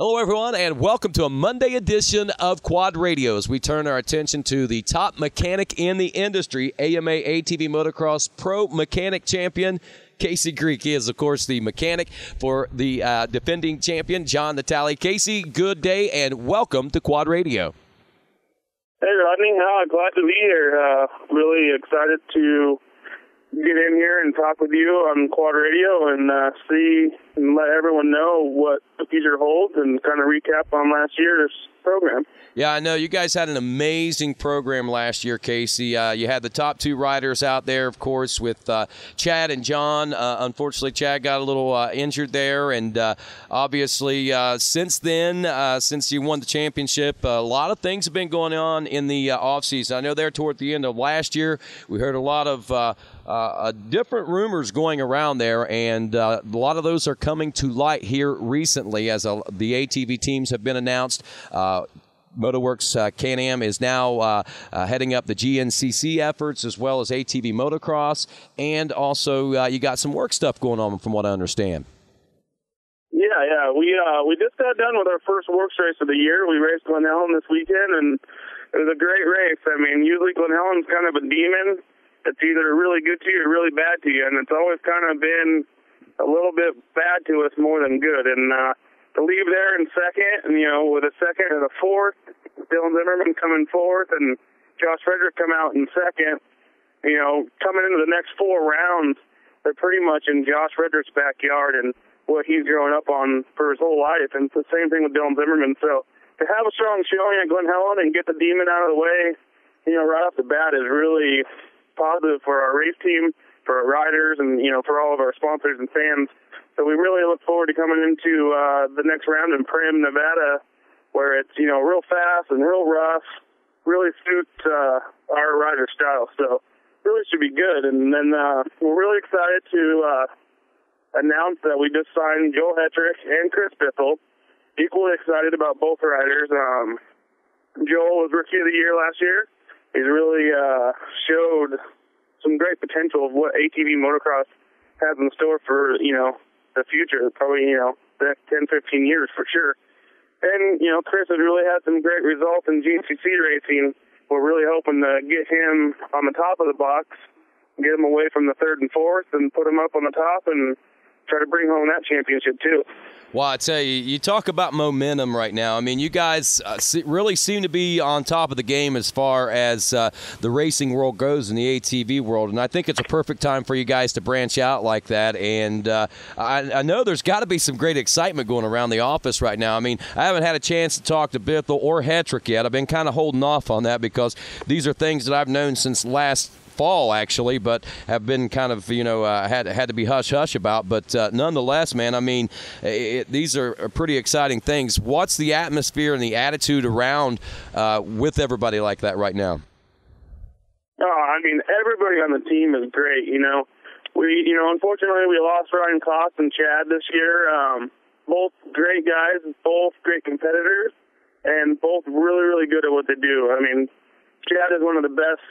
Hello, everyone, and welcome to a Monday edition of Quad Radio as we turn our attention to the top mechanic in the industry, AMA ATV Motocross Pro Mechanic Champion. Casey Greek is, of course, the mechanic for the defending champion, John Natalie. Casey, good day and welcome to Quad Radio. Hey, Rodney. Glad to be here. Really excited to get in here and talk with you on Quad Radio and see and let everyone know what the future holds and kind of recap on last year's program. Yeah, I know. You guys had an amazing program last year, Casey. You had the top two riders out there, of course, with Chad and John. Unfortunately, Chad got a little injured there. And obviously, since then, since you won the championship, a lot of things have been going on in the offseason. I know there toward the end of last year, we heard a lot of different rumors going around there, and a lot of those are coming to light here recently as the ATV teams have been announced. Motoworks Can-Am is now heading up the GNCC efforts as well as ATV Motocross, and also you got some work stuff going on from what I understand. Yeah. We just got done with our first WORCS race of the year. We raced Glen Helen this weekend, and it was a great race. I mean, usually Glen Helen's kind of a demon. It's either really good to you or really bad to you, and it's always kind of been a little bit bad to us more than good. And to leave there in second, and with a second and a fourth, Dylan Zimmerman coming fourth, and Josh Frederick come out in second. Coming into the next four rounds, they're pretty much in Josh Frederick's backyard and what he's growing up on for his whole life. And it's the same thing with Dylan Zimmerman. So to have a strong showing at Glen Helen and get the demon out of the way, right off the bat is really positive for our race team, for our riders, and for all of our sponsors and fans. So we really look forward to coming into the next round in Primm, Nevada, where it's real fast and real rough, really suits our rider style. So really should be good. And then we're really excited to announce that we just signed Joel Hetrick and Chris Bithell. Equally excited about both riders. Joel was Rookie of the Year last year. He's really showed some great potential of what ATV motocross has in store for, the future, probably, the next 10, 15 years for sure. And, Chris has really had some great results in GNCC racing. We're really hoping to get him on the top of the box, get him away from the third and fourth, and put him up on the top and try to bring home that championship too. Well, I tell you, you talk about momentum right now. I mean, you guys really seem to be on top of the game as far as the racing world goes in the ATV world, and I think it's a perfect time for you guys to branch out like that. And I know there's got to be some great excitement going around the office right now. I mean, I haven't had a chance to talk to Bithell or Hetrick yet. I've been kind of holding off on that because these are things that I've known since last fall, actually, but have been kind of, had to be hush-hush about. But nonetheless, man, I mean, these are pretty exciting things. What's the atmosphere and the attitude around with everybody like that right now? Oh, I mean, everybody on the team is great, We, unfortunately, we lost Ryan Koss and Chad this year. Both great guys, both great competitors, and both really, really good at what they do. I mean, Chad is one of the best,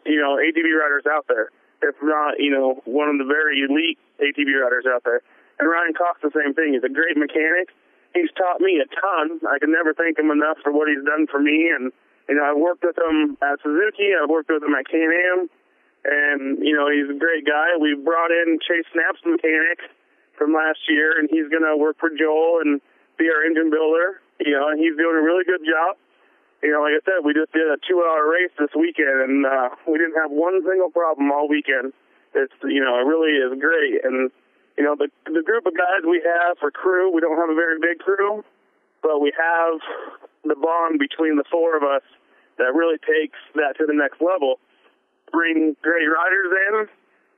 ATV riders out there, if not, one of the very elite ATV riders out there. And Ryan Koss, the same thing. He's a great mechanic. He's taught me a ton. I can never thank him enough for what he's done for me. And, I've worked with him at Suzuki. I've worked with him at Can-Am. And, he's a great guy. We brought in Chase Snapp's mechanic from last year, and he's going to work for Joel and be our engine builder. And he's doing a really good job. Like I said, we just did a 2-hour race this weekend, and we didn't have one single problem all weekend. It's, it really is great. And, the group of guys we have for crew, we don't have a very big crew, but we have the bond between the four of us that really takes that to the next level. Bring great riders in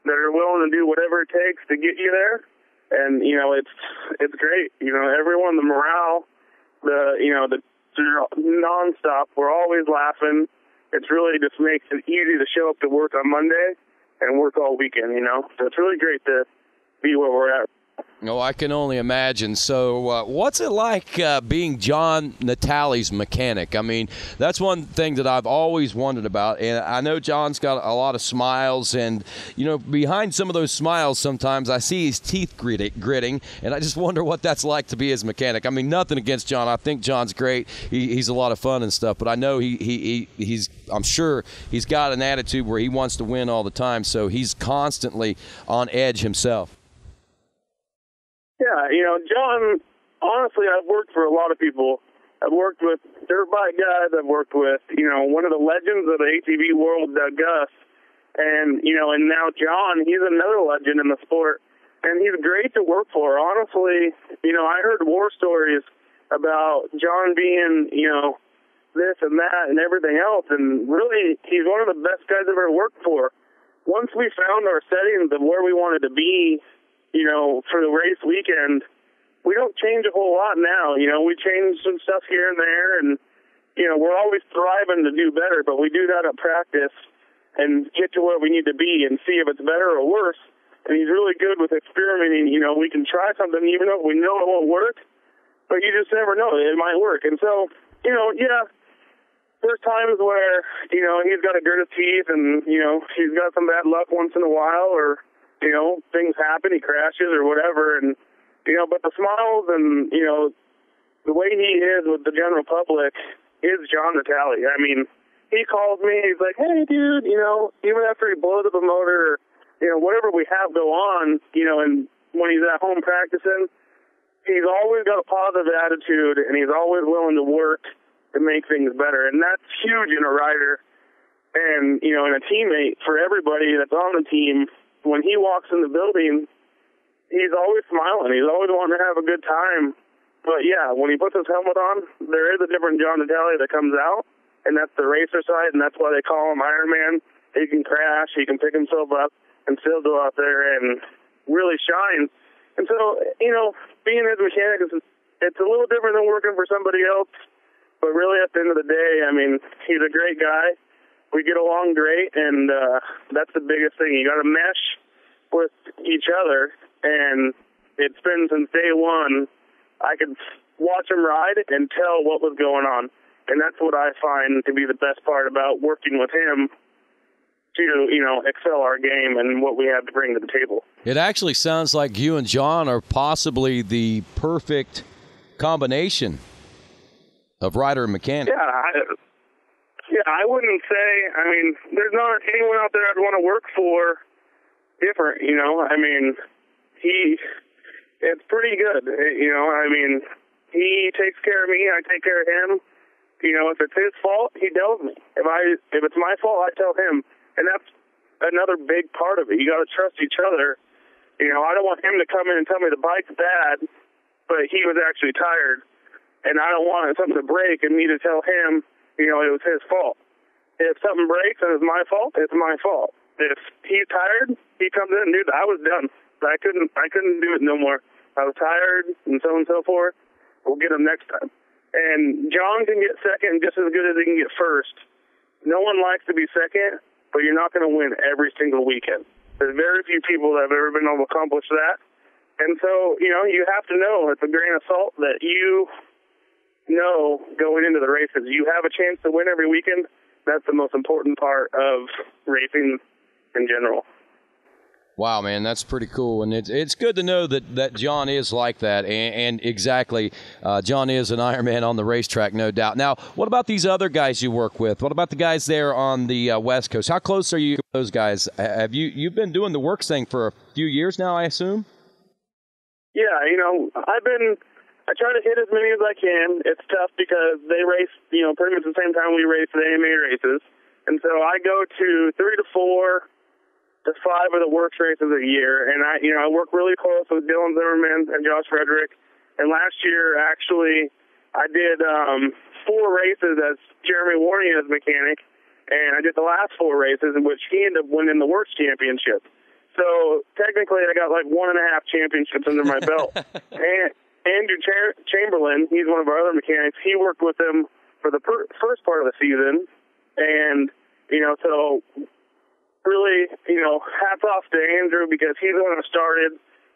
that are willing to do whatever it takes to get you there. And, it's great. Everyone, the morale, the nonstop. We're always laughing. It's really just makes it easy to show up to work on Monday and work all weekend, So it's really great to be where we're at No, I can only imagine. So what's it like being John Natalie's mechanic? I mean, that's one thing that I've always wondered about. And I know John's got a lot of smiles. And, you know, behind some of those smiles sometimes I see his teeth gritting. And I just wonder what that's like to be his mechanic. I mean, nothing against John. I think John's great. He's a lot of fun and stuff. But I know I'm sure he's got an attitude where he wants to win all the time. So he's constantly on edge himself. Yeah, you know, John, honestly, I've worked for a lot of people. I've worked with dirt bike guys. I've worked with, you know, one of the legends of the ATV world, Gus. And, you know, and now John, he's another legend in the sport. And he's great to work for. Honestly, you know, I heard war stories about John being, you know, this and that and everything else. And really, he's one of the best guys I've ever worked for. Once we found our settings of where we wanted to be, you know, for the race weekend, we don't change a whole lot now. You know, we change some stuff here and there, and, you know, we're always striving to do better, but we do that at practice and get to where we need to be and see if it's better or worse. And he's really good with experimenting. You know, we can try something even though we know it won't work, but you just never know. It might work. And so, you know, yeah, there's times where, you know, he's got to grit his teeth and, you know, he's got some bad luck once in a while, or, you know, things happen, he crashes or whatever, and, you know, but the smiles and, you know, the way he is with the general public is John Natalie. I mean, he calls me, he's like, hey, dude, you know, even after he blows up a motor, or, you know, whatever we have go on, you know, and when he's at home practicing, he's always got a positive attitude, and he's always willing to work to make things better, and that's huge in a rider and, you know, and a teammate for everybody that's on the team. When he walks in the building, he's always smiling. He's always wanting to have a good time. But, yeah, when he puts his helmet on, there is a different John Natalie that comes out, and that's the racer side, and that's why they call him Iron Man. He can crash, he can pick himself up, and still go out there and really shine. And so, you know, being his mechanic, it's a little different than working for somebody else. But really, at the end of the day, I mean, he's a great guy. We get along great, and that's the biggest thing. You got to mesh with each other, and it's been since day one. I could watch him ride and tell what was going on, and that's what I find to be the best part about working with him to, you know, excel our game and what we have to bring to the table. It actually sounds like you and John are possibly the perfect combination of rider and mechanic. Yeah, I wouldn't say, I mean, there's not anyone out there I'd want to work for different, you know. I mean, it's pretty good, you know. I mean, he takes care of me, I take care of him. You know, if it's his fault, he tells me. If it's my fault, I tell him. And that's another big part of it. You got to trust each other. You know, I don't want him to come in and tell me the bike's bad, but he was actually tired. And I don't want something to break and me to tell him, you know, it was his fault. If something breaks and it's my fault, it's my fault. If he's tired, he comes in, dude, I was done. I couldn't do it no more. I was tired and so forth. We'll get him next time. And John can get second just as good as he can get first. No one likes to be second, but you're not going to win every single weekend. There's very few people that have ever been able to accomplish that. And so, you know, you have to know it's a grain of salt that you know going into the races. You have a chance to win every weekend. That's the most important part of racing in general. Wow, man, that's pretty cool. And it's good to know that John is like that. And exactly, John is an Ironman on the racetrack, no doubt. Now, what about these other guys you work with? What about the guys there on the West Coast? How close are you to those guys? Have you've been doing the WORCS thing for a few years now, I assume? Yeah, you know, I try to hit as many as I can. It's tough because they race, you know, pretty much the same time we race the AMA races. And so I go to 3 to 4 to 5 of the WORCS races a year. And I work really close with Dylan Zimmerman and Josh Hetrick. And last year, actually, I did 4 races as Jeremy Warnia's mechanic. And I did the last 4 races in which he ended up winning the WORCS championship. So technically, I got like 1.5 championships under my belt. And Andrew Chamberlain, he's one of our other mechanics. He worked with them for the first part of the season. And, you know, so really, you know, hats off to Andrew because he's the one who started.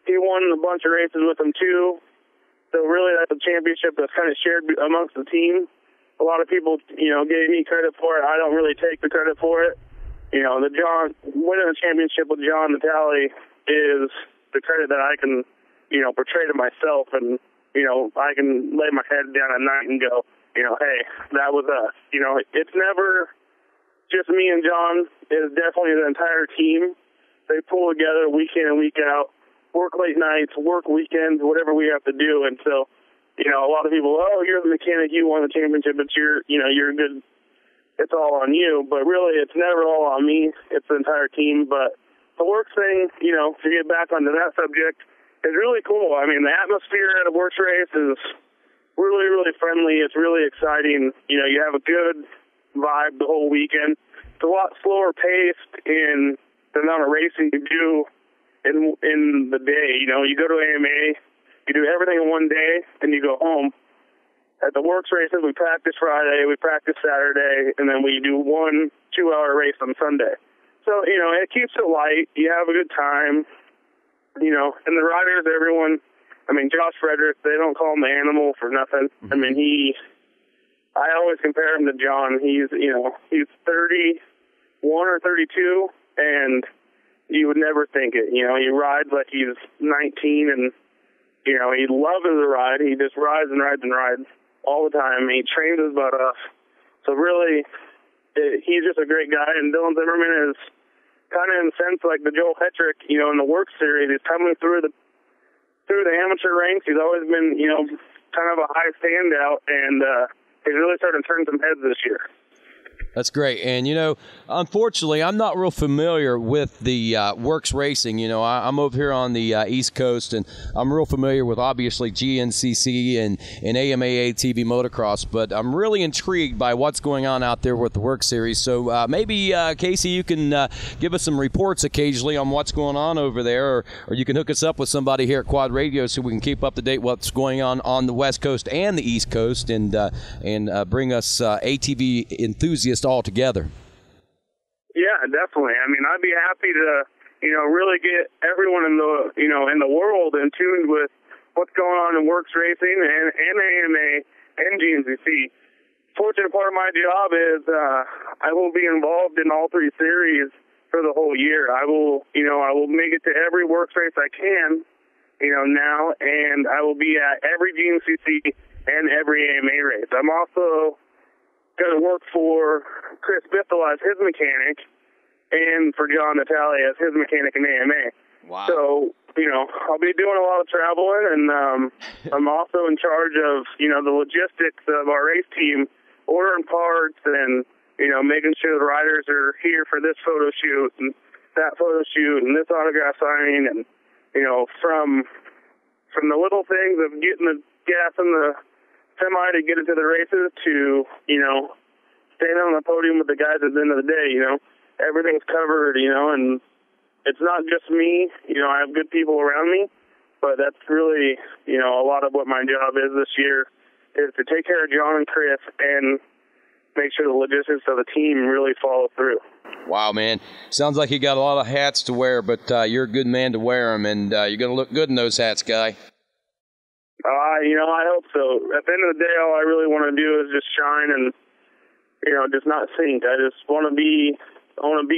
he won a bunch of races with them too. So really, that's a championship that's kind of shared amongst the team. A lot of people, gave me credit for it. I don't really take the credit for it. Winning the championship with John Natalie is the credit that I can, portray to myself, and I can lay my head down at night and go, hey, that was us. It's never just me and John. It's definitely the entire team. They pull together week in and week out, work late nights, work weekends, whatever we have to do. And so, a lot of people, oh, you're the mechanic, you won the championship, but you're good. It's all on you. But really, it's never all on me. It's the entire team. But the WORCS thing, to get back onto that subject, is really cool. I mean, the atmosphere at a WORCS race is really, really friendly. It's really exciting. You have a good vibe the whole weekend. It's a lot slower paced in the amount of racing you do in the day. You go to AMA, you do everything in one day, and you go home. At the WORCS races, we practice Friday, we practice Saturday, and then we do 1 2-hour race on Sunday. So, it keeps it light. You have a good time. And the riders, everyone, Josh Frederick, they don't call him the animal for nothing. I mean, I always compare him to John. He's 31 or 32, and you would never think it. He rides like he's 19, and, he loves to ride. He just rides and rides and rides all the time. He trains his butt off. So really, he's just a great guy, and Dylan Zimmerman is kind of in a sense like the Joel Hetrick, in the WORCS series. He's coming through the amateur ranks. He's always been, kind of a high standout, and he's really starting to turn some heads this year. That's great. And, unfortunately, I'm not real familiar with the WORCS racing. I'm over here on the East Coast, and I'm real familiar with, obviously, GNCC and AMA ATV motocross, but I'm really intrigued by what's going on out there with the WORCS series. So maybe, Casey, you can give us some reports occasionally on what's going on over there, or you can hook us up with somebody here at Quad Radio so we can keep up to date what's going on the West Coast and the East Coast, and bring us ATV enthusiasts all together. Yeah, definitely. I'd be happy to, really get everyone in the world in tune with what's going on in WORCS racing and AMA and GNCC. Fortunate part of my job is I will be involved in all 3 series for the whole year. I will make it to every WORCS race I can, now, and I will be at every GNCC and every AMA race. I'm also going to work for Chris Bithell as his mechanic and for John Natalie as his mechanic in AMA. Wow. So, I'll be doing a lot of traveling, and I'm also in charge of, the logistics of our race team, ordering parts and, making sure the riders are here for this photo shoot and that photo shoot and this autograph signing, and, from the little things of getting the gas in the semi to get into the races to, standing on the podium with the guys at the end of the day, everything's covered, and it's not just me, I have good people around me, but that's really, a lot of what my job is this year is to take care of John and Chris and make sure the logistics of the team really follow through. Wow, man. Sounds like you got a lot of hats to wear, but you're a good man to wear them, and you're going to look good in those hats, guy. I hope so. At the end of the day, all I really want to do is just shine and, just not sink. I just want to be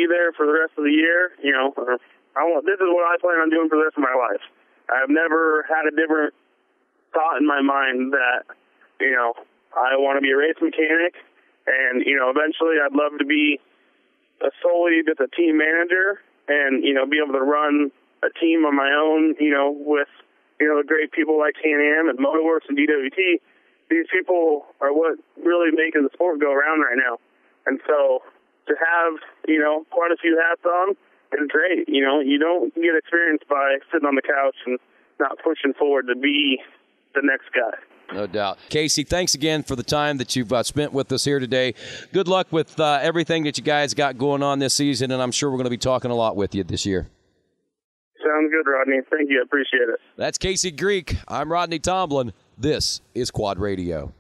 there for the rest of the year. This is what I plan on doing for the rest of my life. I've never had a different thought in my mind that, I want to be a race mechanic, and, eventually I'd love to be solely just a team manager and, be able to run a team on my own, with, the great people like Can-Am and Motoworks and DWT. These people are what really making the sport go around right now. And so to have, quite a few hats on is great. You don't get experience by sitting on the couch and not pushing forward to be the next guy. No doubt. Casey, thanks again for the time that you've spent with us here today. Good luck with everything that you guys got going on this season, and I'm sure we're going to be talking a lot with you this year. Sounds good, Rodney. Thank you. I appreciate it. That's Casey Greek. I'm Rodney Tomlin. This is Quad Radio.